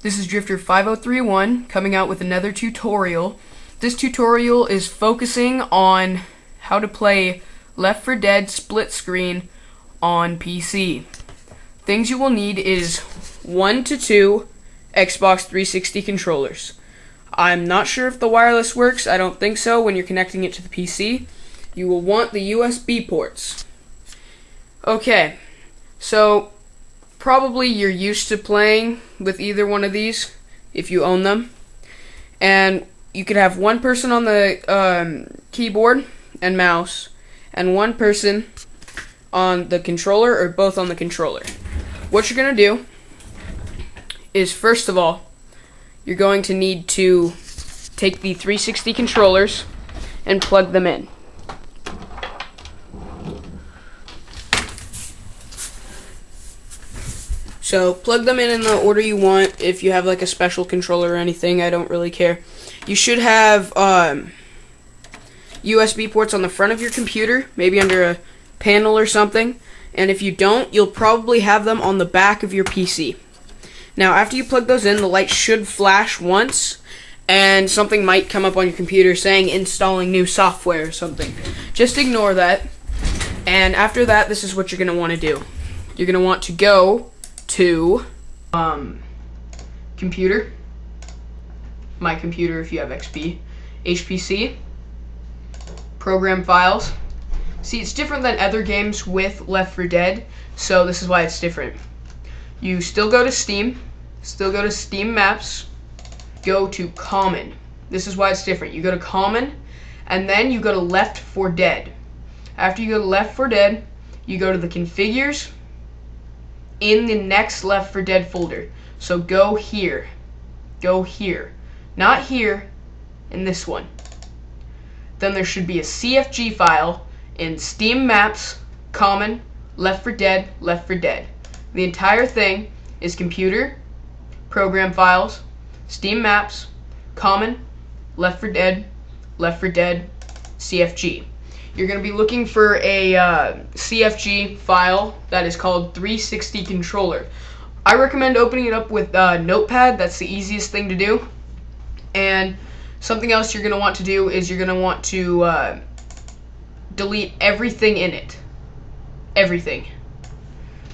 This is Drifter 5031 coming out with another tutorial. This tutorial is focusing on how to play Left 4 Dead split screen on PC. Things you will need is 1 to 2 Xbox 360 controllers. I'm not sure if the wireless works. I don't think so when you're connecting it to the PC. You will want the USB ports. Okay, so probably you're used to playing with either one of these if you own them. And you could have one person on the keyboard and mouse and one person on the controller, or both on the controller. What you're going to do is, first of all, you're going to need to take the 360 controllers and plug them in. So plug them in the order you want. If you have like a special controller or anything, I don't really care. You should have USB ports on the front of your computer, maybe under a panel or something. And if you don't, you'll probably have them on the back of your PC. Now, after you plug those in, the light should flash once, and something might come up on your computer saying installing new software or something. Just ignore that. And after that, this is what you're going to want to do. You're going to want to go to computer, my computer if you have XP, HPC, program files. See, it's different than other games with Left 4 Dead, so this is why it's different. You still go to Steam, Maps, go to Common. This is why it's different. You go to Common, and then you go to Left 4 Dead. After you go to Left 4 Dead, you go to the Configures in the next Left 4 Dead folder. So go here, not here, in this one. Then there should be a CFG file in Steam Maps, Common, Left 4 Dead, Left 4 Dead. The entire thing is computer, program files, Steam Maps, Common, Left 4 Dead, Left 4 Dead, CFG. You're going to be looking for a CFG file that is called 360 controller. I recommend opening it up with Notepad. That's the easiest thing to do. And something else you're going to want to do is you're going to want to delete everything in it. Everything.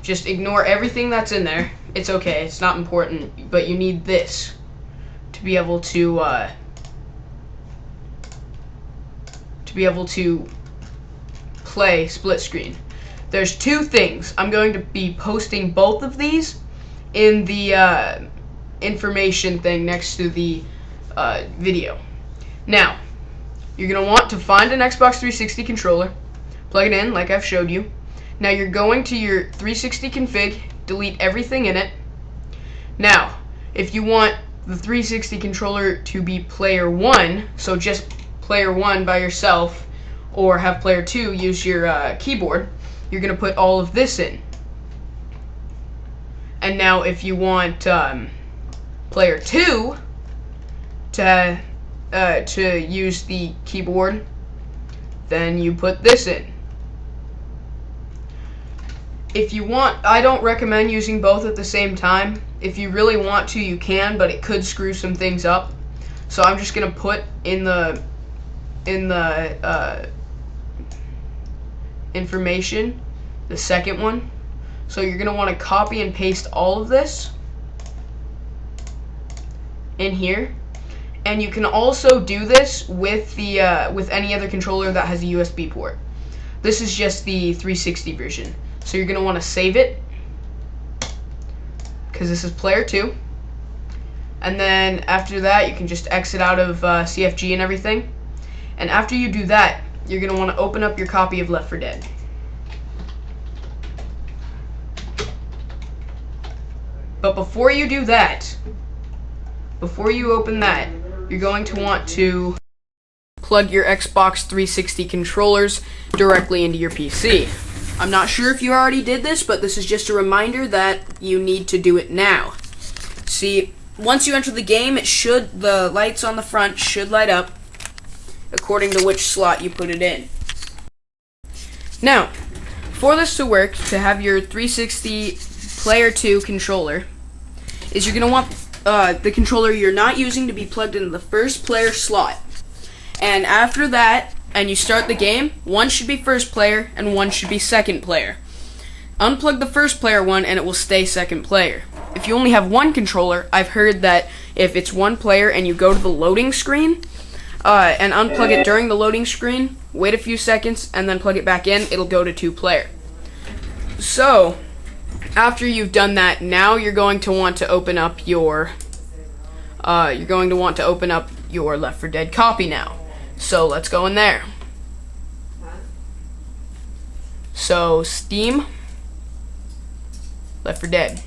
Just ignore everything that's in there. It's okay. It's not important. But you need this to be able to play split screen. There's two things. I'm going to be posting both of these in the information thing next to the video. Now, you're going to want to find an Xbox 360 controller, plug it in like I've showed you. Now you're going to your 360 config, delete everything in it. Now, if you want the 360 controller to be player 1, so just player 1 by yourself, or have player 2 use your keyboard, you're going to put all of this in. And now if you want player 2 to use the keyboard, then you put this in. If you want, I don't recommend using both at the same time. If you really want to, you can, but it could screw some things up. So I'm just going to put in the information, the second one. So you're going to want to copy and paste all of this in here, and you can also do this with the with any other controller that has a USB port. This is just the 360 version. So you're going to want to save it, because this is player 2, and then after that you can just exit out of CFG and everything. And after you do that, you're going to want to open up your copy of Left 4 Dead. But before you do that, before you open that, you're going to want to plug your Xbox 360 controllers directly into your PC. I'm not sure if you already did this, but this is just a reminder that you need to do it now. See, once you enter the game, the lights on the front should light up according to which slot you put it in. Now, for this to work, to have your 360 Player 2 controller, is you're going to want the controller you're not using to be plugged into the first player slot. And after that, and you start the game, one should be first player and one should be second player. Unplug the first player one and it will stay second player. If you only have one controller, I've heard that if it's one player and you go to the loading screen and unplug it during the loading screen, wait a few seconds and then plug it back in, it'll go to two player. So, after you've done that, now you're going to want to open up your Left 4 Dead copy now. So let's go in there. So Steam, Left 4 Dead.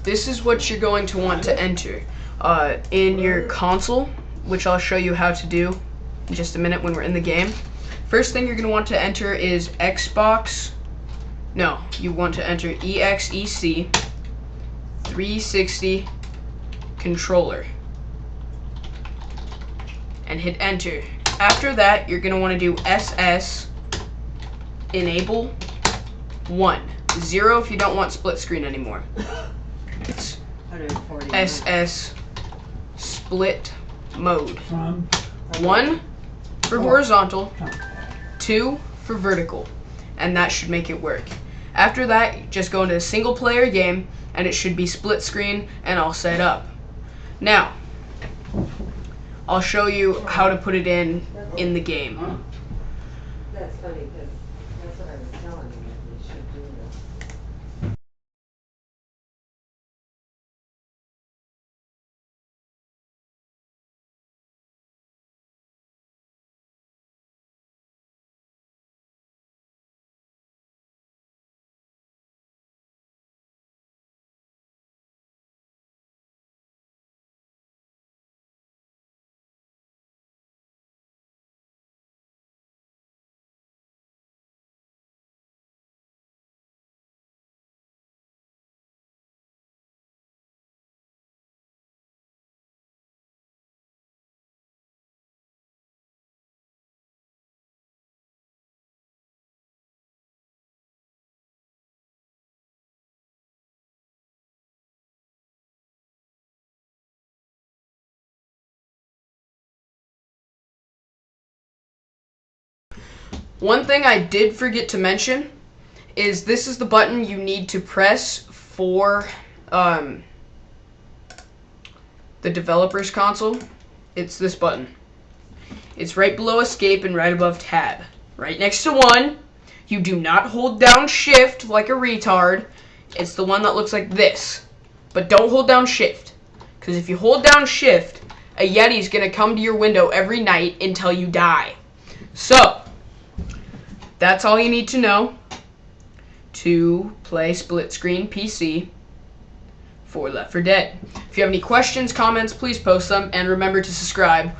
This is what you're going to want to enter in your console, which I'll show you how to do in just a minute when we're in the game. First thing you're going to want to enter is Xbox. No, you want to enter EXEC 360 controller and hit enter. After that, you're going to want to do SS enable 1. 0 if you don't want split screen anymore. It's SS split mode. 1 for horizontal, 2 for vertical, and that should make it work. After that, just go into a single player game and it should be split screen and all set up. Now, I'll show you how to put it in the game. That's funny because that's what I was telling you, that we should do this. One thing I did forget to mention is this is the button you need to press for the developer's console. It's this button. It's right below escape and right above tab. Right next to 1. You do not hold down shift like a retard. It's the one that looks like this. But don't hold down shift. Because if you hold down shift, a Yeti's going to come to your window every night until you die. So, that's all you need to know to play split screen PC for Left 4 Dead. If you have any questions, comments, please post them, and remember to subscribe.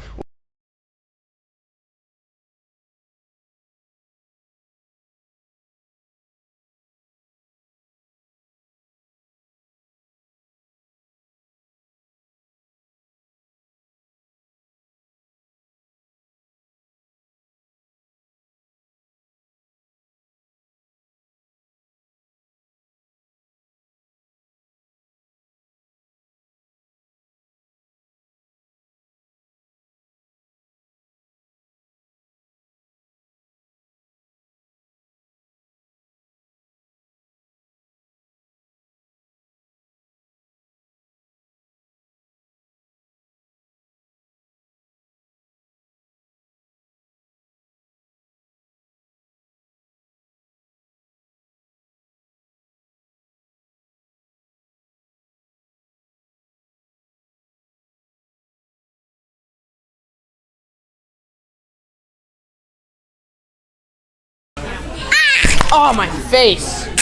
Oh, my face!